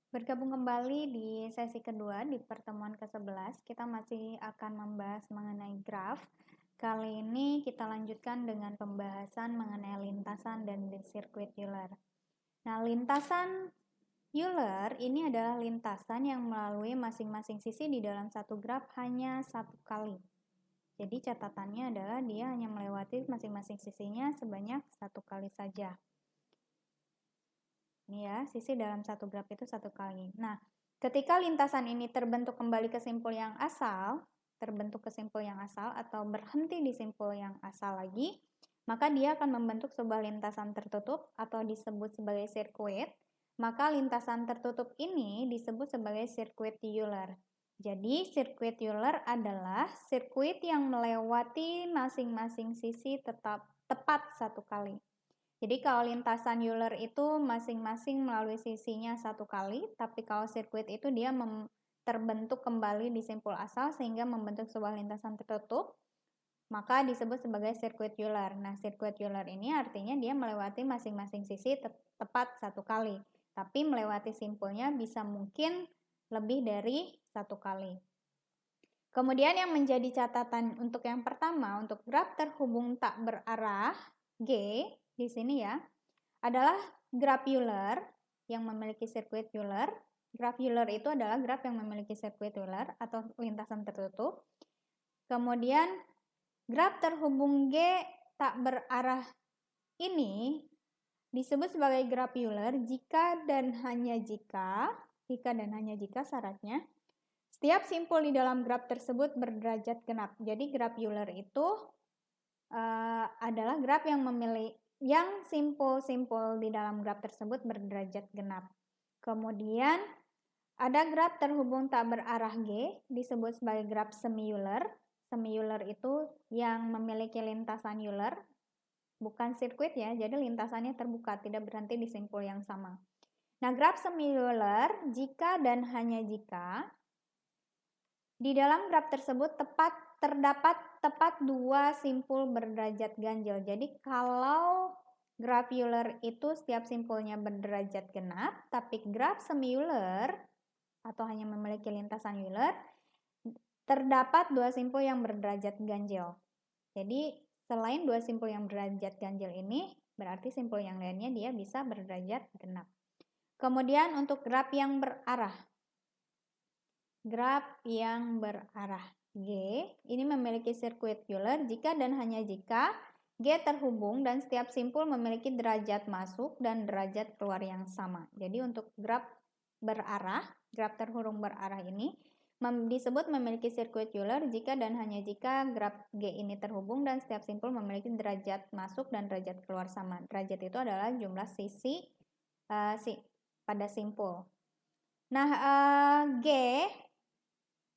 Bergabung kembali di sesi kedua di pertemuan ke-11, kita masih akan membahas mengenai graf. Kali ini kita lanjutkan dengan pembahasan mengenai lintasan dan sirkuit Euler. Nah, lintasan Euler ini adalah lintasan yang melalui masing-masing sisi di dalam satu graf hanya satu kali. Jadi catatannya adalah dia hanya melewati masing-masing sisinya sebanyak satu kali saja. Ini ya, sisi dalam satu graf itu satu kali. Nah, ketika lintasan ini terbentuk kembali ke simpul yang asal, atau berhenti di simpul yang asal lagi, maka dia akan membentuk sebuah lintasan tertutup atau disebut sebagai sirkuit. Maka lintasan tertutup ini disebut sebagai sirkuit Euler. Jadi, sirkuit Euler adalah sirkuit yang melewati masing-masing sisi tepat satu kali. Jadi kalau lintasan Euler itu masing-masing melalui sisinya satu kali, tapi kalau sirkuit itu dia terbentuk kembali di simpul asal sehingga membentuk sebuah lintasan tertutup, maka disebut sebagai sirkuit Euler. Nah, sirkuit Euler ini artinya dia melewati masing-masing sisi tepat satu kali, tapi melewati simpulnya bisa mungkin lebih dari satu kali. Kemudian yang menjadi catatan untuk yang pertama, untuk graf terhubung tak berarah G, di sini ya, adalah graf Euler yang memiliki sirkuit Euler. Graf Euler itu adalah graf yang memiliki sirkuit Euler atau lintasan tertutup. Kemudian graf terhubung G tak berarah ini disebut sebagai graf Euler jika dan hanya jika syaratnya setiap simpul di dalam graf tersebut berderajat genap. Jadi graf Euler itu adalah graf yang simpul-simpul di dalam graf tersebut berderajat genap. Kemudian ada graf terhubung tak berarah G disebut sebagai graf semi Euler. Semi Euler itu yang memiliki lintasan Euler, bukan sirkuit ya, jadi lintasannya terbuka, tidak berhenti di simpul yang sama. Nah, graf semi Euler jika dan hanya jika di dalam graf tersebut terdapat tepat dua simpul berderajat ganjil. Jadi kalau graf Euler itu setiap simpulnya berderajat genap, tapi graf semi Euler atau hanya memiliki lintasan Euler terdapat dua simpul yang berderajat ganjil. Jadi selain dua simpul yang berderajat ganjil ini, berarti simpul yang lainnya dia bisa berderajat genap. Kemudian untuk graf yang berarah. Graf yang berarah G ini memiliki sirkuit Euler jika dan hanya jika G terhubung dan setiap simpul memiliki derajat masuk dan derajat keluar yang sama. Jadi untuk graf berarah, graf terhubung berarah ini disebut memiliki sirkuit Euler jika dan hanya jika graf G ini terhubung dan setiap simpul memiliki derajat masuk dan derajat keluar sama. Derajat itu adalah jumlah sisi pada simpul. Nah, G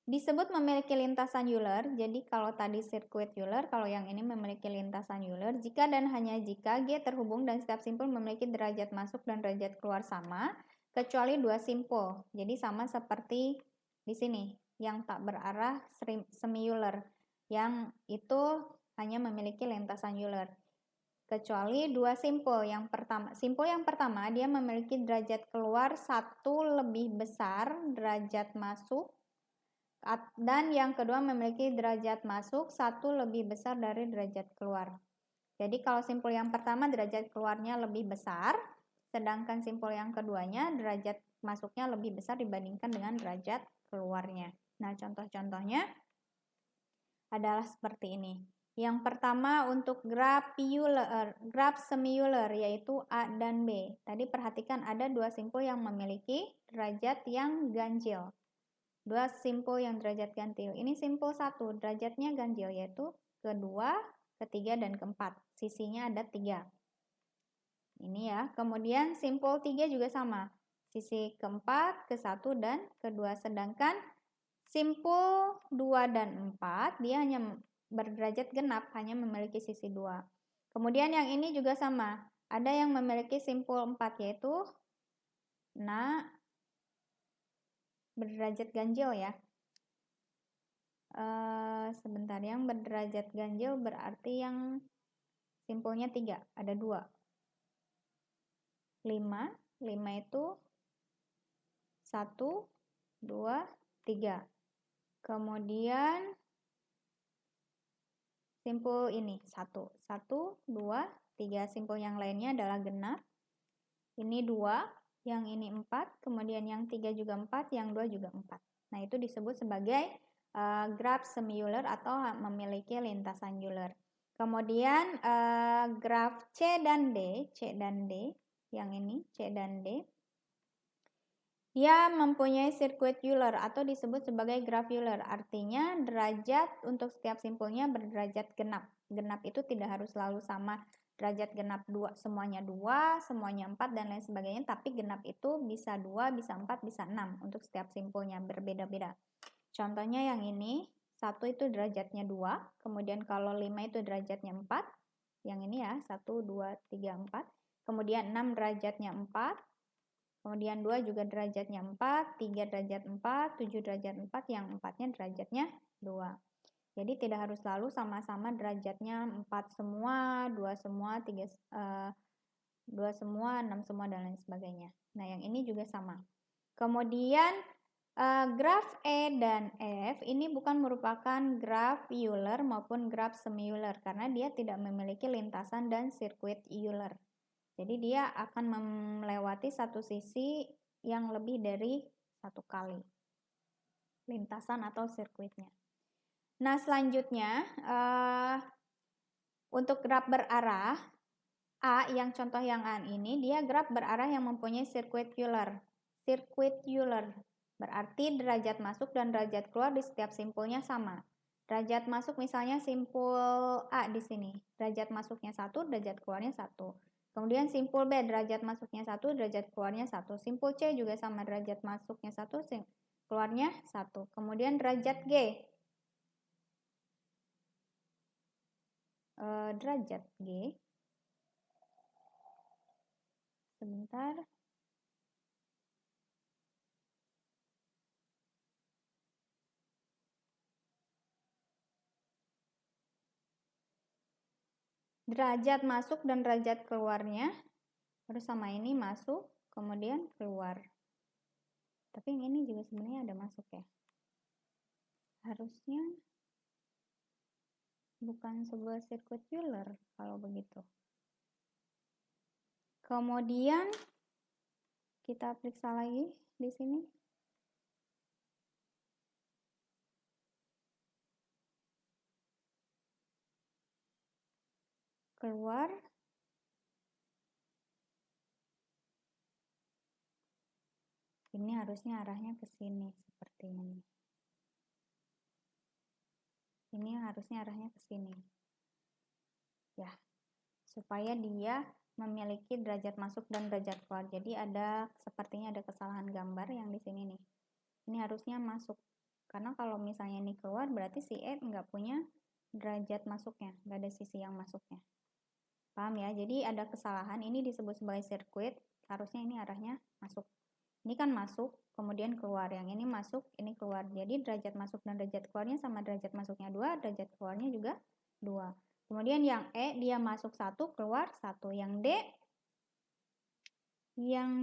disebut memiliki lintasan Euler. Jadi kalau tadi sirkuit Euler, kalau yang ini memiliki lintasan Euler jika dan hanya jika G terhubung dan setiap simpul memiliki derajat masuk dan derajat keluar sama, kecuali dua simpul. Jadi sama seperti di sini yang tak berarah semi Euler, yang itu hanya memiliki lintasan Euler. Kecuali dua simpul. Simpul yang pertama dia memiliki derajat keluar satu lebih besar derajat masuk, dan yang kedua memiliki derajat masuk satu lebih besar dari derajat keluar. Jadi kalau simpul yang pertama derajat keluarnya lebih besar, sedangkan simpul yang keduanya derajat masuknya lebih besar dibandingkan dengan derajat keluarnya. Nah, contoh-contohnya adalah seperti ini. Yang pertama untuk graf semi Euler yaitu A dan B. Tadi perhatikan ada dua simpul yang memiliki derajat yang ganjil. Dua simpul yang derajat ganjil. Ini simpul satu, derajatnya ganjil yaitu kedua, ketiga, dan keempat. Sisinya ada 3. Ini ya. Kemudian simpul 3 juga sama. Sisi keempat, ke-1, dan kedua. Sedangkan simpul 2 dan 4 dia hanya berderajat genap, hanya memiliki sisi 2. Kemudian yang ini juga sama. Ada yang memiliki simpul 4 yaitu berderajat ganjil ya. Sebentar, yang berderajat ganjil berarti yang simpulnya 3, ada 2. 5 itu 1, 2, 3. Kemudian simpul ini 1, 1, 2, 3. Simpul yang lainnya adalah genap. Ini 2, yang ini 4, kemudian yang 3 juga 4, yang 2 juga 4. Nah, itu disebut sebagai graf semi-Euler atau memiliki lintasan Euler. Kemudian graf C dan D, yang ini C dan D, dia mempunyai sirkuit Euler atau disebut sebagai graf Euler. Artinya derajat untuk setiap simpulnya berderajat genap. Genap itu tidak harus selalu sama derajat genap 2, semuanya 2, semuanya 4, dan lain sebagainya. Tapi genap itu bisa 2, bisa 4, bisa 6 untuk setiap simpulnya, berbeda-beda. Contohnya yang ini, 1 itu derajatnya 2, kemudian kalau 5 itu derajatnya 4, yang ini ya, 1, 2, 3, 4, kemudian 6 derajatnya 4, kemudian 2 juga derajatnya 4, 3 derajat 4, 7 derajat 4, yang 4-nya derajatnya 2. Jadi tidak harus selalu sama-sama derajatnya 4 semua, 2 semua, 2 semua, 6 semua, dan lain sebagainya. Nah, yang ini juga sama. Kemudian graf E dan F ini bukan merupakan graf Euler maupun graf semi-Euler karena dia tidak memiliki lintasan dan sirkuit Euler. Jadi dia akan melewati satu sisi yang lebih dari satu kali lintasan atau sirkuitnya. Nah, selanjutnya untuk graf berarah A, yang contoh yang A ini, dia graf berarah yang mempunyai sirkuit Euler. Sirkuit Euler berarti derajat masuk dan derajat keluar di setiap simpulnya sama. Derajat masuk misalnya simpul A di sini, derajat masuknya 1, derajat keluarnya 1. Kemudian simpul B, derajat masuknya 1, derajat keluarnya 1. Simpul C juga sama, derajat masuknya 1, keluarnya 1. Kemudian derajat G, sebentar. Derajat masuk dan derajat keluarnya harus sama, ini masuk, kemudian keluar. Tapi yang ini juga sebenarnya ada masuk ya. Harusnya bukan sebuah sirkuit Euler kalau begitu. Kemudian kita periksa lagi di sini. Keluar. Ini harusnya arahnya ke sini seperti ini. Ini harusnya arahnya ke sini. Ya, supaya dia memiliki derajat masuk dan derajat keluar. Jadi sepertinya ada kesalahan gambar yang di sini nih. Ini harusnya masuk. Karena kalau misalnya ini keluar berarti si E nggak punya derajat masuknya, nggak ada sisi yang masuknya. Paham ya? Jadi ada kesalahan, ini disebut sebagai sirkuit, harusnya ini arahnya masuk. Ini kan masuk, kemudian keluar. Yang ini masuk, ini keluar. Jadi derajat masuk dan derajat keluarnya sama, derajat masuknya 2, derajat keluarnya juga 2. Kemudian yang E, dia masuk 1, keluar 1. Yang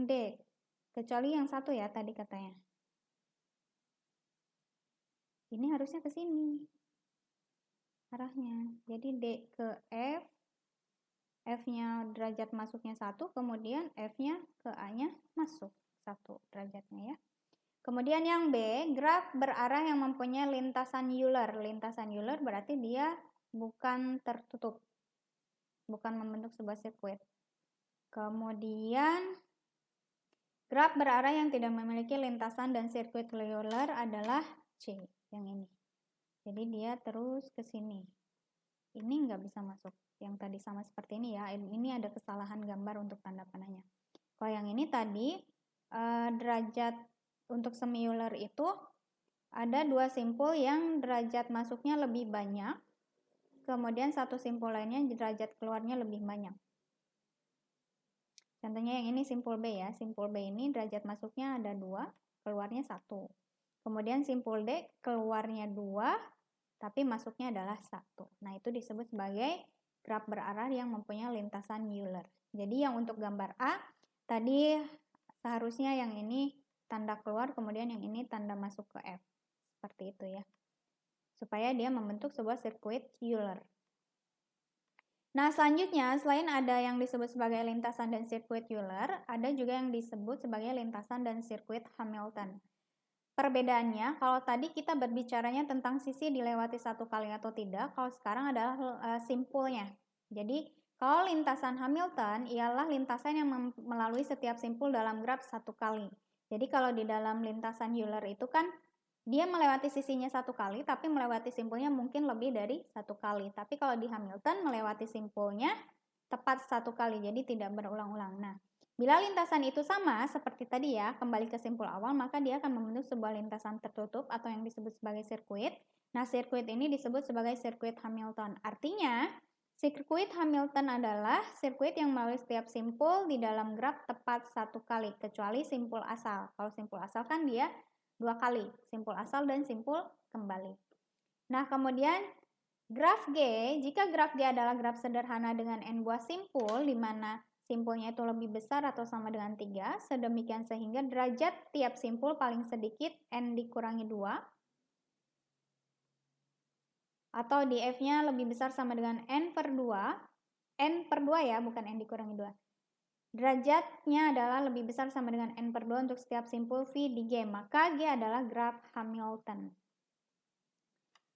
D, kecuali yang 1 ya tadi katanya. Ini harusnya ke sini arahnya. Jadi D ke F, F-nya derajat masuknya 1, kemudian F-nya ke A-nya masuk 1 derajatnya ya. Kemudian yang B, graf berarah yang mempunyai lintasan Euler. Lintasan Euler berarti dia bukan tertutup, bukan membentuk sebuah sirkuit. Kemudian graf berarah yang tidak memiliki lintasan dan sirkuit Euler adalah C, yang ini. Jadi dia terus ke sini. Ini nggak bisa masuk. Yang tadi sama seperti ini ya. Ini ada kesalahan gambar untuk tanda panahnya. Kalau yang ini tadi derajat untuk semi-Euler itu ada 2 simpul yang derajat masuknya lebih banyak, kemudian satu simpul lainnya derajat keluarnya lebih banyak. Contohnya yang ini simpul B ya. Simpul B ini derajat masuknya ada 2, keluarnya 1. Kemudian simpul D keluarnya 2, tapi masuknya adalah 1. Nah, itu disebut sebagai graf berarah yang mempunyai lintasan Euler. Jadi yang untuk gambar A, tadi seharusnya yang ini tanda keluar, kemudian yang ini tanda masuk ke F. Seperti itu ya. Supaya dia membentuk sebuah sirkuit Euler. Nah, selanjutnya, selain ada yang disebut sebagai lintasan dan sirkuit Euler, ada juga yang disebut sebagai lintasan dan sirkuit Hamilton. Perbedaannya, kalau tadi kita berbicaranya tentang sisi dilewati satu kali atau tidak, kalau sekarang adalah simpulnya. Jadi, kalau lintasan Hamilton ialah lintasan yang melalui setiap simpul dalam graf satu kali. Jadi, kalau di dalam lintasan Euler itu kan dia melewati sisinya satu kali, tapi melewati simpulnya mungkin lebih dari satu kali. Tapi kalau di Hamilton melewati simpulnya tepat satu kali, jadi tidak berulang-ulang. Nah, bila lintasan itu sama, seperti tadi ya, kembali ke simpul awal, maka dia akan membentuk sebuah lintasan tertutup atau yang disebut sebagai sirkuit. Nah, sirkuit ini disebut sebagai sirkuit Hamilton. Artinya, sirkuit Hamilton adalah sirkuit yang melalui setiap simpul di dalam graf tepat satu kali, kecuali simpul asal. Kalau simpul asal kan dia dua kali, simpul asal dan simpul kembali. Nah, kemudian graf G, jika graf G adalah graf sederhana dengan n buah simpul, di mana simpulnya itu lebih besar atau sama dengan 3, sedemikian sehingga derajat tiap simpul paling sedikit n dikurangi 2, atau di F-nya lebih besar sama dengan n per 2 ya, bukan n dikurangi 2. Derajatnya adalah lebih besar sama dengan n per 2 untuk setiap simpul V di G, maka G adalah graf Hamilton.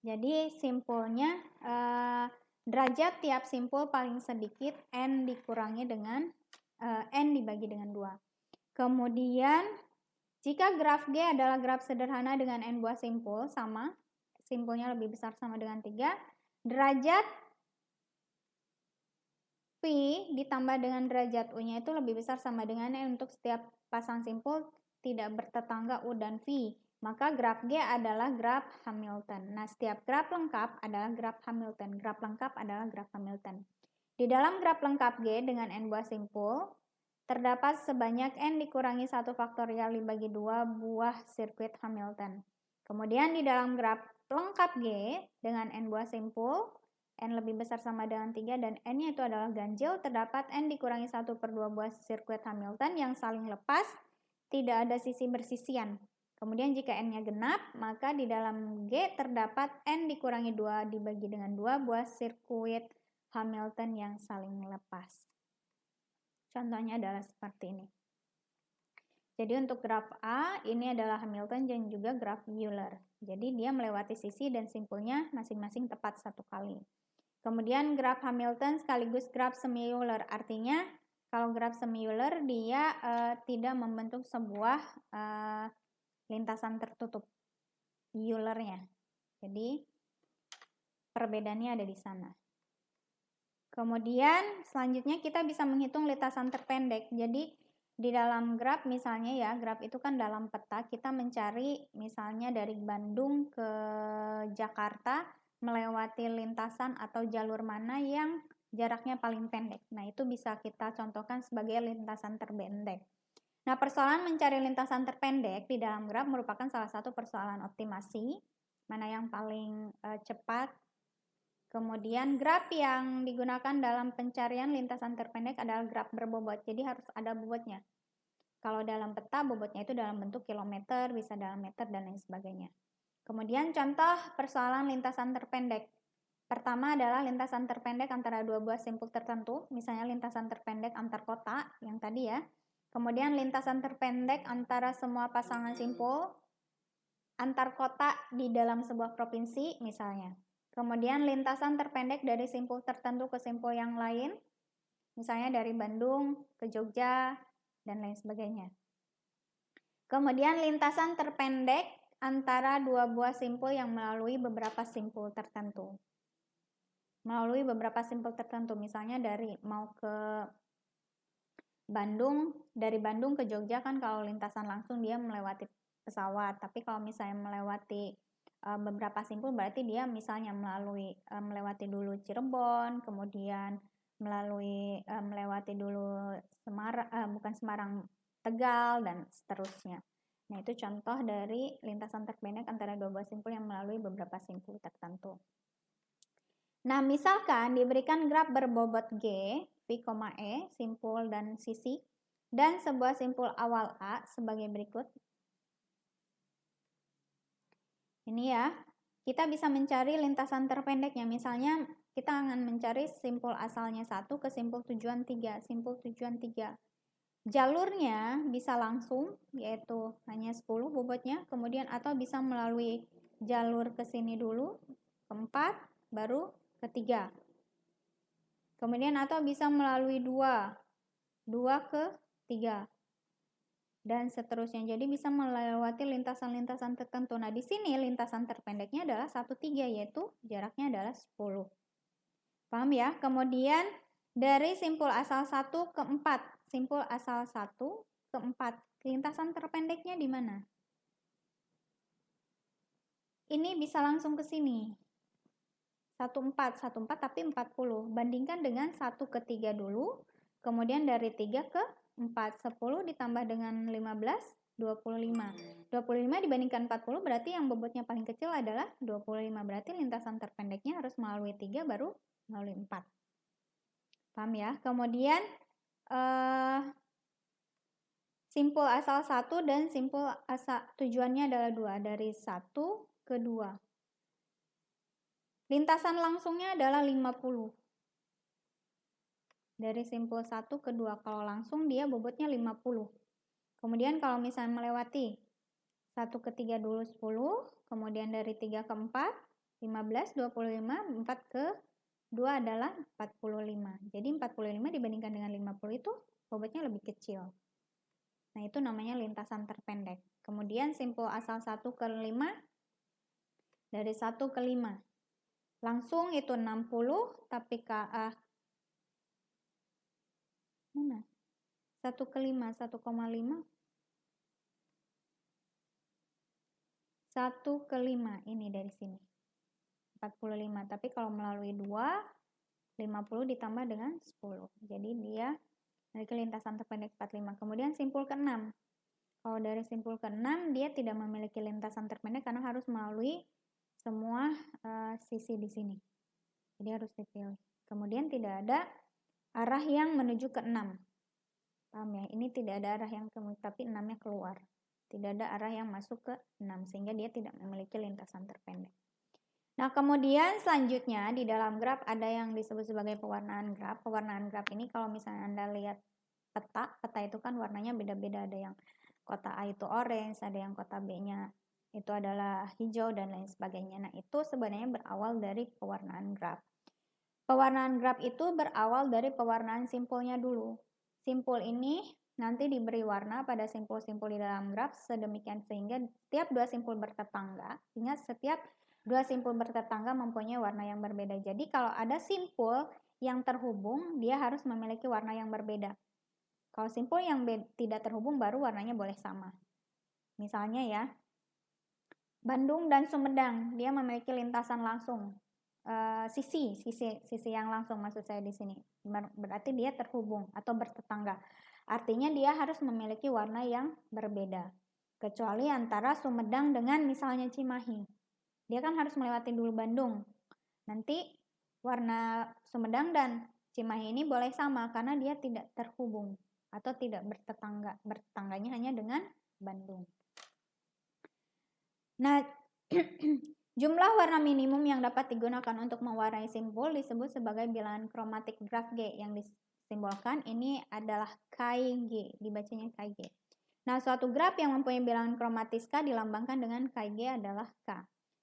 Jadi simpulnya derajat tiap simpul paling sedikit n dikurangi dengan n dibagi dengan 2. Kemudian jika graf G adalah graf sederhana dengan n buah simpul, sama, simpulnya lebih besar sama dengan 3, derajat V ditambah dengan derajat U-nya itu lebih besar sama dengan N untuk setiap pasang simpul tidak bertetangga U dan V. Maka graf G adalah graf Hamilton. Nah, setiap graf lengkap adalah graf Hamilton. Graf lengkap adalah graf Hamilton. Di dalam graf lengkap G dengan N buah simpul, terdapat sebanyak N dikurangi 1 faktorial dibagi 2 buah sirkuit Hamilton. Kemudian di dalam graf lengkap G dengan N buah simpul, N lebih besar sama dengan 3 dan N-nya itu adalah ganjil, terdapat N dikurangi 1 per 2 buah sirkuit Hamilton yang saling lepas, tidak ada sisi bersisian. Kemudian jika N-nya genap, maka di dalam G terdapat N dikurangi 2 dibagi dengan 2 buah sirkuit Hamilton yang saling lepas. Contohnya adalah seperti ini. Jadi untuk graf A, ini adalah Hamilton dan juga graf Euler. Jadi dia melewati sisi dan simpulnya masing-masing tepat satu kali. Kemudian graf Hamilton sekaligus graf semi-Euler. Artinya kalau graf semi-Euler dia tidak membentuk sebuah lintasan tertutup Eulernya. Jadi perbedaannya ada di sana. Kemudian selanjutnya kita bisa menghitung lintasan terpendek. Jadi di dalam graf misalnya ya, graf itu kan dalam peta kita mencari misalnya dari Bandung ke Jakarta melewati lintasan atau jalur mana yang jaraknya paling pendek. Nah, itu bisa kita contohkan sebagai lintasan terpendek. Nah, persoalan mencari lintasan terpendek di dalam graf merupakan salah satu persoalan optimasi, mana yang paling cepat. Kemudian graf yang digunakan dalam pencarian lintasan terpendek adalah graf berbobot, jadi harus ada bobotnya. Kalau dalam peta, bobotnya itu dalam bentuk kilometer, bisa dalam meter, dan lain sebagainya. Kemudian contoh persoalan lintasan terpendek. Pertama adalah lintasan terpendek antara dua buah simpul tertentu, misalnya lintasan terpendek antar kota, yang tadi ya. Kemudian lintasan terpendek antara semua pasangan simpul, antar kota di dalam sebuah provinsi, misalnya. Kemudian lintasan terpendek dari simpul tertentu ke simpul yang lain, misalnya dari Bandung ke Jogja, dan lain sebagainya. Kemudian lintasan terpendek antara dua buah simpul yang melalui beberapa simpul tertentu. Melalui beberapa simpul tertentu, misalnya dari mau ke Bandung, dari Bandung ke Jogja kan kalau lintasan langsung dia melewati pesawat, tapi kalau misalnya melewati beberapa simpul berarti dia misalnya melewati dulu Cirebon, kemudian melewati dulu Semarang, Tegal, dan seterusnya. Nah, itu contoh dari lintasan terpendek antara dua buah simpul yang melalui beberapa simpul tertentu. Nah, misalkan diberikan graf berbobot G, V, E, simpul dan sisi, dan sebuah simpul awal A sebagai berikut. Ini ya, kita bisa mencari lintasan terpendeknya. Misalnya kita akan mencari simpul asalnya 1 ke simpul tujuan 3. Simpul tujuan 3. Jalurnya bisa langsung, yaitu hanya 10 bobotnya, kemudian atau bisa melalui jalur ke sini dulu, ke 4, baru ke 3. Kemudian atau bisa melalui 2 ke 3. Dan seterusnya. Jadi bisa melewati lintasan-lintasan tertentu. Nah, di sini lintasan terpendeknya adalah 1, 3, yaitu jaraknya adalah 10. Paham ya? Kemudian dari simpul asal 1 ke 4. Simpul asal 1 ke 4. Lintasan terpendeknya di mana? Ini bisa langsung ke sini. 1, 4 tapi 40. Bandingkan dengan 1 ke 3 dulu. Kemudian dari 3 ke 4, 10 ditambah dengan 15, 25. 25 dibandingkan 40 berarti yang bobotnya paling kecil adalah 25. Berarti lintasan terpendeknya harus melalui 3 baru melalui 4. Paham ya? Kemudian simpul asal 1 dan simpul asal tujuannya adalah 2. Dari 1 ke 2. Lintasan langsungnya adalah 50. Dari simpul 1 ke 2. Kalau langsung dia bobotnya 50. Kemudian kalau misalnya melewati 1 ke 3 dulu 10, kemudian dari 3 ke 4, 15, 25, 4 ke 2 adalah 45. Jadi 45 dibandingkan dengan 50 itu bobotnya lebih kecil. Nah, itu namanya lintasan terpendek. Kemudian simpul asal 1 ke 5, dari 1 ke 5. Langsung itu 60, tapi mana? 1 ke 5, 1,5. 1 ke 5, ini dari sini. 45, tapi kalau melalui 2, 50 ditambah dengan 10. Jadi dia memiliki lintasan terpendek 45. Kemudian simpul ke-6. Kalau dari simpul ke-6, dia tidak memiliki lintasan terpendek karena harus melalui semua sisi di sini. Jadi harus dipilih. Kemudian tidak ada arah yang menuju ke 6. Paham ya? Ini tidak ada arah yang tapi 6-nya keluar. Tidak ada arah yang masuk ke 6, sehingga dia tidak memiliki lintasan terpendek. Nah, kemudian selanjutnya di dalam graf ada yang disebut sebagai pewarnaan graf. Pewarnaan graf ini kalau misalnya Anda lihat peta itu kan warnanya beda-beda. Ada yang kota A itu orange, ada yang kota B-nya itu adalah hijau, dan lain sebagainya. Nah, itu sebenarnya berawal dari pewarnaan graf. Pewarnaan graf itu berawal dari pewarnaan simpulnya dulu. Simpul ini nanti diberi warna pada simpul-simpul di dalam graf sedemikian sehingga setiap dua simpul bertetangga, ingat setiap dua simpul bertetangga mempunyai warna yang berbeda. Jadi kalau ada simpul yang terhubung, dia harus memiliki warna yang berbeda. Kalau simpul yang tidak terhubung baru warnanya boleh sama. Misalnya ya, Bandung dan Sumedang, dia memiliki lintasan langsung. Sisi yang langsung maksud saya di sini. Berarti dia terhubung atau bertetangga. Artinya dia harus memiliki warna yang berbeda. Kecuali antara Sumedang dengan misalnya Cimahi. Dia kan harus melewati dulu Bandung. Nanti warna Sumedang dan Cimahi ini boleh sama karena dia tidak terhubung atau tidak bertetangga. Bertetangganya hanya dengan Bandung. Nah, jumlah warna minimum yang dapat digunakan untuk mewarnai simpul disebut sebagai bilangan kromatik graf G. Yang disimbolkan ini adalah KG, dibacanya KG. Nah, suatu graf yang mempunyai bilangan kromatis K dilambangkan dengan KG adalah K.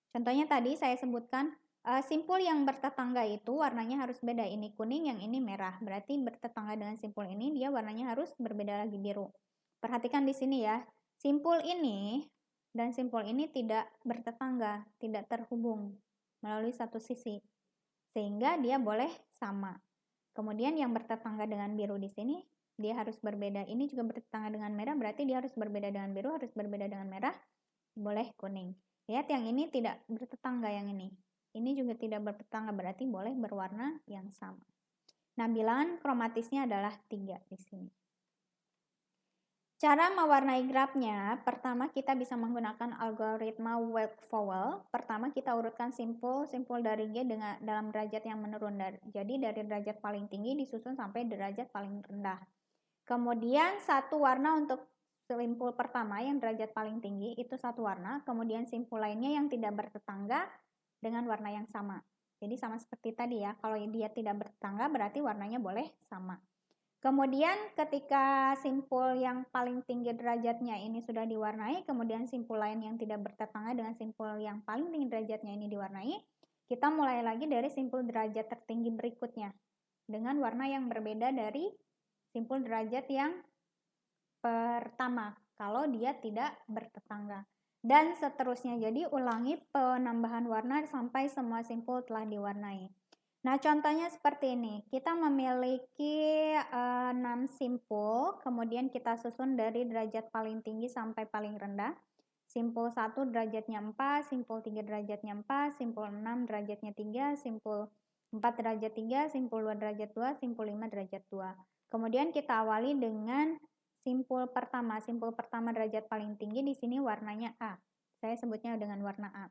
Contohnya tadi saya sebutkan simpul yang bertetangga itu warnanya harus beda. Ini kuning, yang ini merah. Berarti bertetangga dengan simpul ini dia warnanya harus berbeda lagi, biru. Perhatikan di sini ya. Simpul ini dan simpul ini tidak bertetangga, tidak terhubung melalui satu sisi, sehingga dia boleh sama. Kemudian yang bertetangga dengan biru di sini, dia harus berbeda. Ini juga bertetangga dengan merah, berarti dia harus berbeda dengan biru, harus berbeda dengan merah, boleh kuning. Lihat yang ini tidak bertetangga, yang ini. Ini juga tidak bertetangga, berarti boleh berwarna yang sama. Nah, bilangan kromatisnya adalah 3 di sini. Cara mewarnai grafnya, pertama kita bisa menggunakan algoritma Webb-Fowell. Pertama kita urutkan simpul dari G dalam derajat yang menurun. Jadi dari derajat paling tinggi disusun sampai derajat paling rendah. Kemudian satu warna untuk simpul pertama yang derajat paling tinggi itu satu warna, kemudian simpul lainnya yang tidak bertetangga dengan warna yang sama. Jadi sama seperti tadi ya, kalau dia tidak bertetangga berarti warnanya boleh sama. Kemudian ketika simpul yang paling tinggi derajatnya ini sudah diwarnai, kemudian simpul lain yang tidak bertetangga dengan simpul yang paling tinggi derajatnya ini diwarnai, kita mulai lagi dari simpul derajat tertinggi berikutnya dengan warna yang berbeda dari simpul derajat yang pertama kalau dia tidak bertetangga. Dan seterusnya, jadi ulangi penambahan warna sampai semua simpul telah diwarnai. Nah, contohnya seperti ini. Kita memiliki 6 simpul, kemudian kita susun dari derajat paling tinggi sampai paling rendah. Simpul 1 derajatnya 4, simpul 3 derajatnya 4, simpul 6 derajatnya 3, simpul 4 derajat 3, simpul 2 derajat 2, simpul 5 derajat 2. Kemudian kita awali dengan simpul pertama. Simpul pertama derajat paling tinggi di sini warnanya A. Saya sebutnya dengan warna A.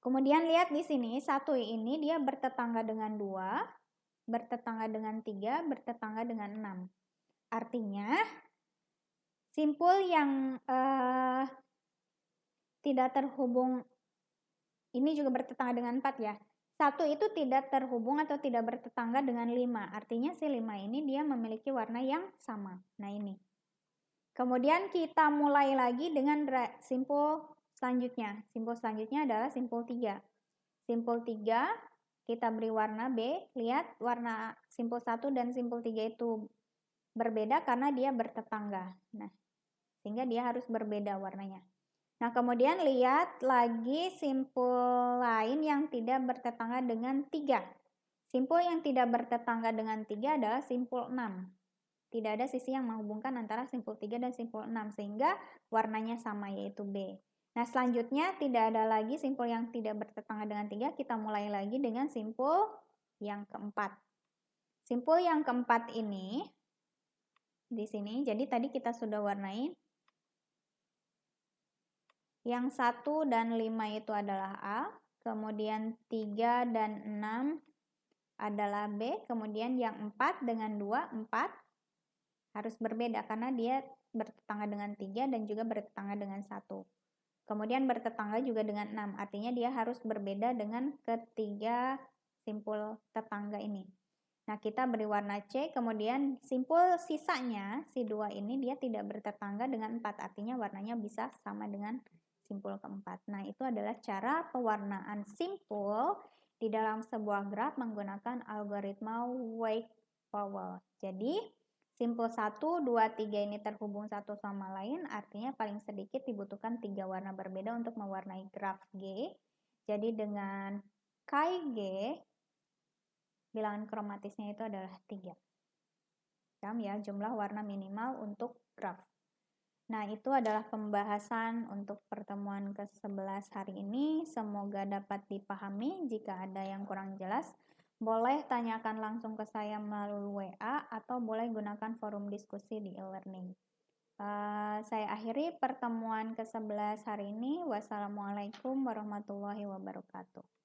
Kemudian lihat di sini, satu ini dia bertetangga dengan 2, bertetangga dengan 3, bertetangga dengan 6. Artinya, simpul yang tidak terhubung, ini juga bertetangga dengan 4 ya. Satu itu tidak terhubung atau tidak bertetangga dengan 5. Artinya si 5 ini dia memiliki warna yang sama. Nah ini. Kemudian kita mulai lagi dengan simpul selanjutnya. Simpul selanjutnya adalah simpul 3. Simpul 3 kita beri warna B. Lihat warna simpul 1 dan simpul 3 itu berbeda karena dia bertetangga. Nah, sehingga dia harus berbeda warnanya. Nah, kemudian lihat lagi simpul lain yang tidak bertetangga dengan 3. Simpul yang tidak bertetangga dengan 3 adalah simpul 6. Tidak ada sisi yang menghubungkan antara simpul 3 dan simpul 6, sehingga warnanya sama, yaitu B. Nah, selanjutnya tidak ada lagi simpul yang tidak bertetangga dengan 3, kita mulai lagi dengan simpul yang keempat. Simpul yang keempat ini, di sini, jadi tadi kita sudah warnai. Yang 1 dan 5 itu adalah A, kemudian 3 dan 6 adalah B, kemudian yang 4 dengan 2, 4 harus berbeda karena dia bertetangga dengan 3 dan juga bertetangga dengan 1. Kemudian bertetangga juga dengan 6, artinya dia harus berbeda dengan ketiga simpul tetangga ini. Nah, kita beri warna C, kemudian simpul sisanya, si 2 ini dia tidak bertetangga dengan 4, artinya warnanya bisa sama dengan simpul keempat. Nah, itu adalah cara pewarnaan simpul di dalam sebuah graf menggunakan algoritma Weick-Powell. Jadi, simpul 1, 2, 3 ini terhubung satu sama lain, artinya paling sedikit dibutuhkan 3 warna berbeda untuk mewarnai graf G. Jadi, dengan Chi G, bilangan kromatisnya itu adalah 3. Ya, jumlah warna minimal untuk graf. Nah, itu adalah pembahasan untuk pertemuan ke-11 hari ini. Semoga dapat dipahami. Jika ada yang kurang jelas, boleh tanyakan langsung ke saya melalui WA atau boleh gunakan forum diskusi di e-learning. Saya akhiri pertemuan ke-11 hari ini. Wassalamualaikum warahmatullahi wabarakatuh.